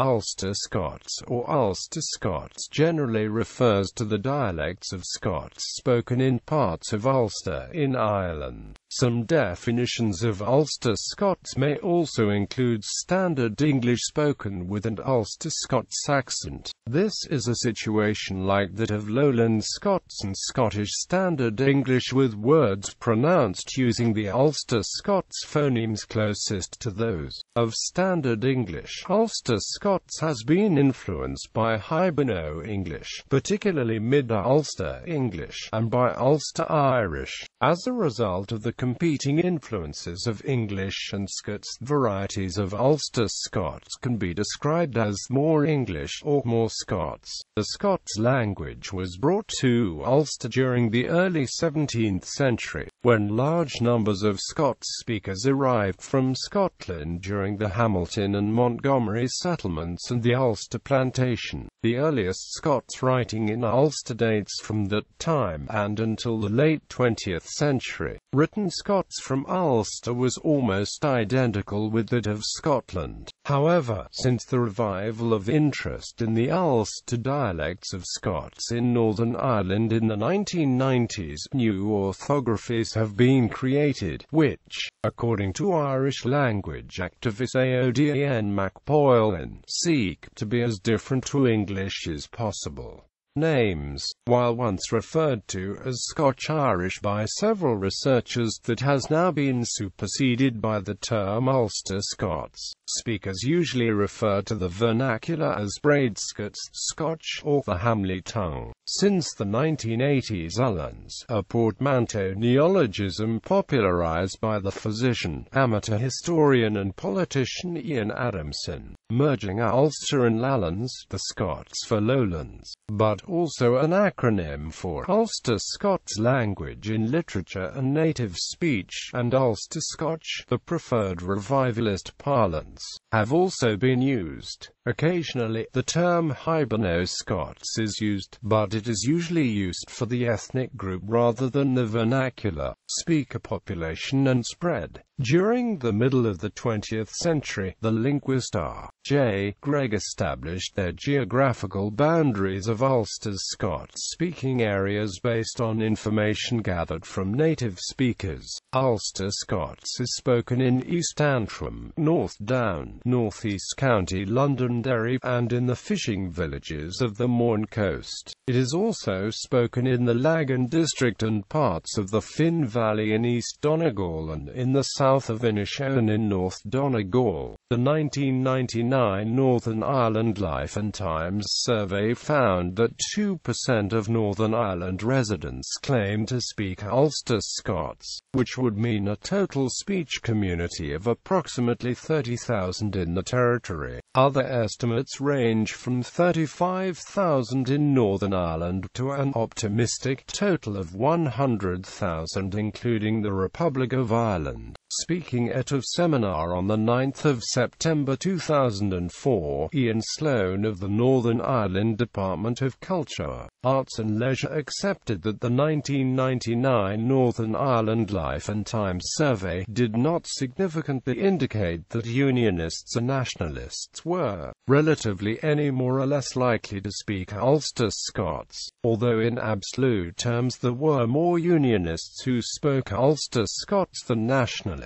Ulster Scots or Ulster Scots generally refers to the dialects of Scots spoken in parts of Ulster in Ireland. Some definitions of Ulster Scots may also include Standard English spoken with an Ulster Scots accent. This is a situation like that of Lowland Scots and Scottish Standard English, with words pronounced using the Ulster Scots phonemes closest to those of Standard English. Ulster Scots has been influenced by Hiberno-English, particularly Mid-Ulster English, and by Ulster Irish. As a result of the competing influences of English and Scots, varieties of Ulster Scots can be described as more English or more Scots. The Scots language was brought to Ulster during the early 17th century, when large numbers of Scots speakers arrived from Scotland during the Hamilton and Montgomery settlements and the Ulster plantation. The earliest Scots writing in Ulster dates from that time and until the late 20th century. Written Scots from Ulster was almost identical with that of Scotland. However, since the revival of interest in the Ulster dialects of Scots in Northern Ireland in the 1990s, new orthographies have been created, which, according to Irish language activist Aodn MacPoylan, seek to be as different to English as possible. Names, while once referred to as Scotch-Irish by several researchers, that has now been superseded by the term Ulster Scots. Speakers usually refer to the vernacular as Braid Scots, Scotch, or the Hamley tongue. Since the 1980s, Ullans, a portmanteau neologism popularized by the physician, amateur historian and politician Ian Adamson, merging Ulster and Lowlands, the Scots for Lowlands, but also an acronym for Ulster Scots language in literature and native speech, and Ulster Scotch, the preferred revivalist parlance, have also been used. Occasionally, the term Hiberno-Scots is used, but it is usually used for the ethnic group rather than the vernacular speaker population and spread. During the middle of the 20th century, the linguist R.J. Gregg established their geographical boundaries of Ulster's Scots-speaking areas based on information gathered from native speakers. Ulster Scots is spoken in East Antrim, North Down, North East County, Londonderry, and in the fishing villages of the Mourne Coast. It is also spoken in the Lagan district and parts of the Finn Valley in East Donegal and in the south of Inishowen in North Donegal. The 1999 Northern Ireland Life and Times survey found that 2% of Northern Ireland residents claim to speak Ulster Scots, which would mean a total speech community of approximately 30,000 in the territory. Other estimates range from 35,000 in Northern Ireland to an optimistic total of 100,000 including the Republic of Ireland. Speaking at a seminar on the 9th of September 2004, Ian Sloan of the Northern Ireland Department of Culture, Arts and Leisure accepted that the 1999 Northern Ireland Life and Times survey did not significantly indicate that Unionists and Nationalists were, relatively, any more or less likely to speak Ulster Scots, although in absolute terms there were more Unionists who spoke Ulster Scots than Nationalists.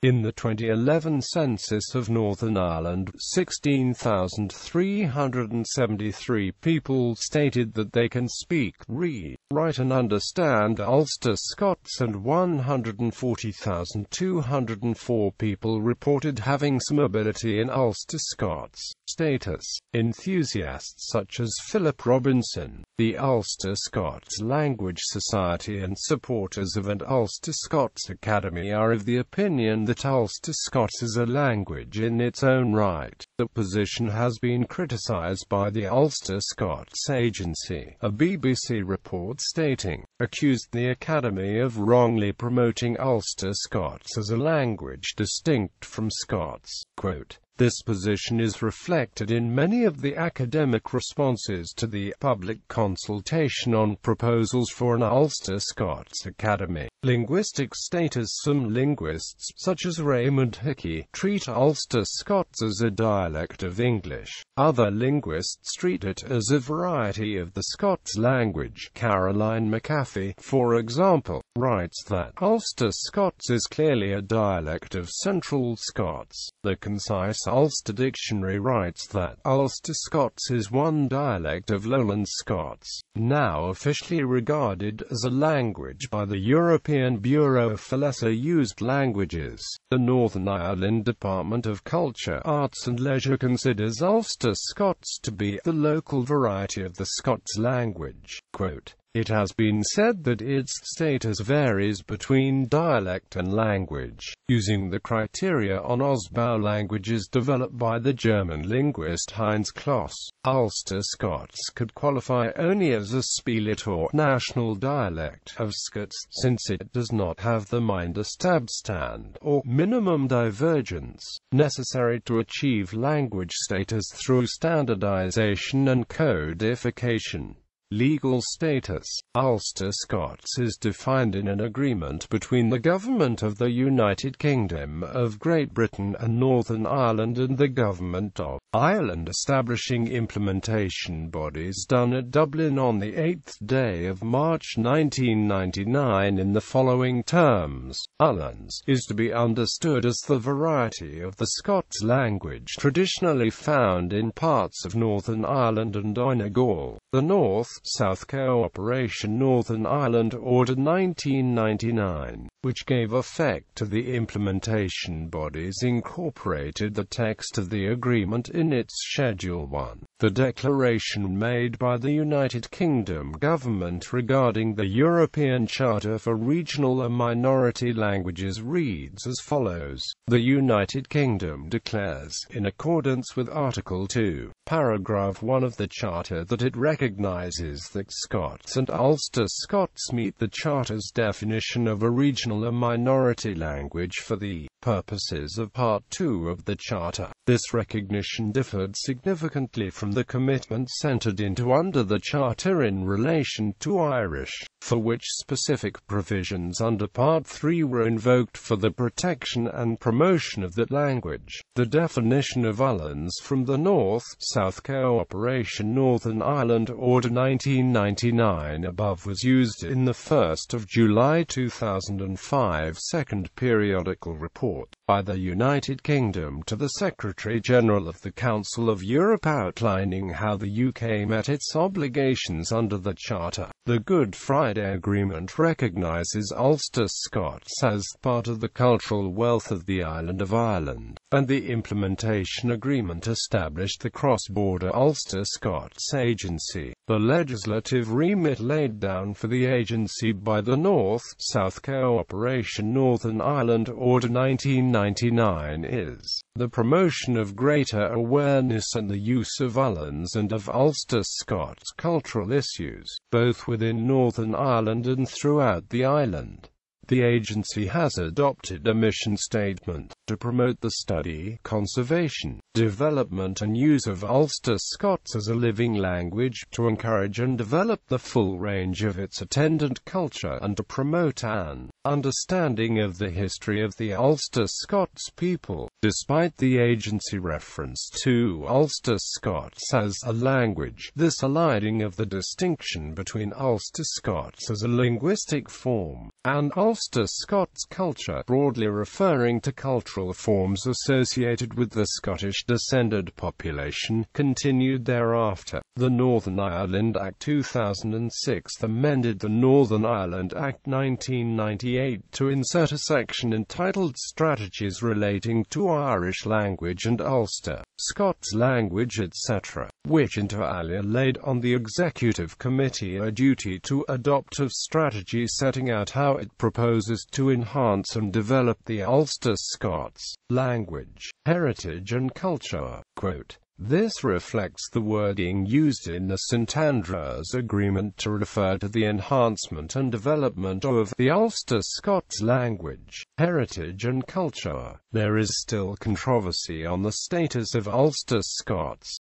In the 2011 census of Northern Ireland, 16,373 people stated that they can speak, read, write and understand Ulster Scots, and 140,204 people reported having some ability in Ulster Scots. Status. Enthusiasts such as Philip Robinson, the Ulster Scots Language Society and supporters of an Ulster Scots Academy are of the opinion that Ulster Scots is a language in its own right. The position has been criticised by the Ulster Scots Agency, a BBC report stating, accused the Academy of wrongly promoting Ulster Scots as a language distinct from Scots. Quote, This position is reflected in many of the academic responses to the public consultation on proposals for an Ulster Scots Academy. Linguistic status. Some linguists, such as Raymond Hickey, treat Ulster Scots as a dialect of English. Other linguists treat it as a variety of the Scots language. Caroline McAfee, for example, writes that Ulster Scots is clearly a dialect of Central Scots. The Concise Ulster Dictionary writes that Ulster Scots is one dialect of Lowland Scots, now officially regarded as a language by the European Bureau for Lesser Used Languages. The Northern Ireland Department of Culture, Arts and Leisure considers Ulster Scots to be the local variety of the Scots language. Quote, "It has been said that its status varies between dialect and language, using the criteria on Ausbau languages developed by the German linguist Heinz Kloss. Ulster Scots could qualify only as a speelet or national dialect of Scots, since it does not have the Minderstabstand, or minimum divergence, necessary to achieve language status through standardization and codification." Legal status. Ulster Scots is defined in an agreement between the Government of the United Kingdom of Great Britain and Northern Ireland and the Government of Ireland, establishing implementation bodies done at Dublin on the 8th day of March 1999 in the following terms. Ullans is to be understood as the variety of the Scots language traditionally found in parts of Northern Ireland and Donegal. The North-South Cooperation Northern Ireland Order 1999, which gave effect to the implementation bodies, incorporated the text of the agreement in its Schedule 1. The declaration made by the United Kingdom government regarding the European Charter for Regional and Minority Languages reads as follows. The United Kingdom declares, in accordance with Article 2, Paragraph 1 of the Charter, that it recognises that Scots and Ulster Scots meet the Charter's definition of a regional and minority language for the purposes of Part 2 of the Charter. This recognition differed significantly from the commitments entered into under the Charter in relation to Irish, for which specific provisions under Part 3 were invoked for the protection and promotion of that language. The definition of Ullans from the North-South Cooperation Northern Ireland Order 1999 above was used in the 1st of July 2005 Second Periodical Report by the United Kingdom to the Secretary-General of the Council of Europe outlining how the UK met its obligations under the Charter. The Good Friday Agreement recognises Ulster Scots as part of the cultural wealth of the island of Ireland, and the Implementation Agreement established the Cross-Border Ulster Scots Agency. The legislative remit laid down for the agency by the North-South Cooperation Northern Ireland Order 1999 is the promotion of greater awareness and the use of Ullans and of Ulster Scots cultural issues, both within Northern Ireland and throughout the island. The agency has adopted a mission statement to promote the study, conservation, development and use of Ulster Scots as a living language, to encourage and develop the full range of its attendant culture and to promote an understanding of the history of the Ulster Scots people. Despite the agency reference to Ulster Scots as a language, this aligning of the distinction between Ulster Scots as a linguistic form and Ulster Scots culture, broadly referring to cultural forms associated with the Scottish descended population, continued thereafter. The Northern Ireland Act 2006 amended the Northern Ireland Act 1998 to insert a section entitled Strategies relating to Irish language and Ulster Scots language, etc., which inter alia laid on the Executive Committee a duty to adopt a strategy setting out how it proposes to enhance and develop the Ulster Scots language, heritage and culture. Quote, This reflects the wording used in the St Andrews Agreement to refer to the enhancement and development of the Ulster Scots language, heritage and culture. There is still controversy on the status of Ulster Scots.